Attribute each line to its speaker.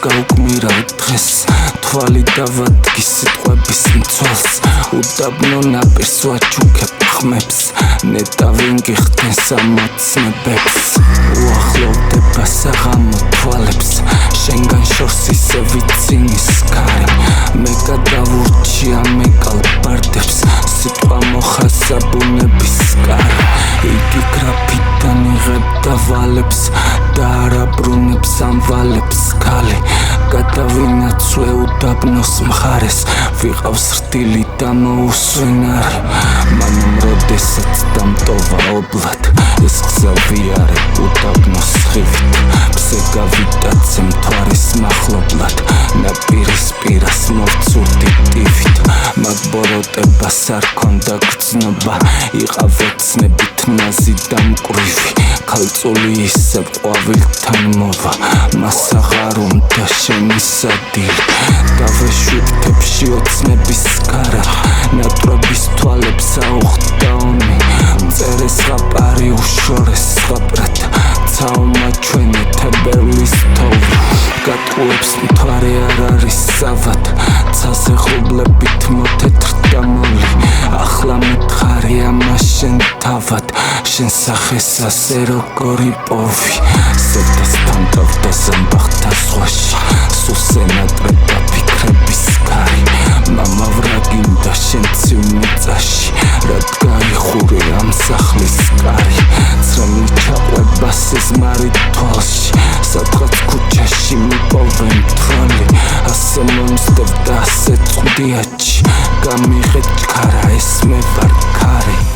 Speaker 1: გაუკმირავ დღეს თვალი დავადგი სიტყვების მცველს უდაბნო ნაპირს ვაჩუქებ ხმებს ნეტავენ გიხდენ სამოცნებებს უახლოვდება საღამო თვალებს შენგან შორს ისე ვიცინის კარი მე გადავურჩია მე კალბარდებს სიტყვა მოხაზა ბუნების კარი იგი გრაფიტან იღებდა ვალებს და არაბრუნებს ამ ვალებს ქალი გადავინაცვლე უდაბნოს მხარეს ვიყავს რდილი და მოუსვენარი მანამ როდესაც დამტოვა ობლად ეს გზა ვიარე უდაბნოს ხივით მზე გავიტაცე მთვარის მახლობლად ნაპირის პირას მოვცურდი ტივით მაგ ბოროტებას არ ქონდა გრძნობა იყავ ოცნებით ნაზი და მკვრივი ქალწული ისევ ყვავილთან მოვა მას აღარ უნდა შენი სადილი დავეშვიდთებში ოცნების კარა ნატრობის თვალებს აუხდა ომი მწერეს ზღაპარი უშორეს ზღაპრად ცაომა ჩვენი თებერვლის თოვლი გატყუებს მთვარე არ არის სავად ცაზე ღრუბლებით მოთეთრ დამოლი ახლა მეთხარია მას შენ თავად შენ სახეს ასე როგორი პოვი ზედას თანდავდა ზამბახთა ზღვაში სულ სენატრება ფიქრების კარი მამა ვრაგინდა შენ ცივ მიწაში რად გაიხურე ამ სახლის კარი ცრემლი ჩაყვება სიზმარი თვალში სადღაც ქუჩაში მიპოვენ თვალი ასე მომსდევ და ასე წვდიაჩი გამიღეთ ქარა ეს მე ვარ ქარი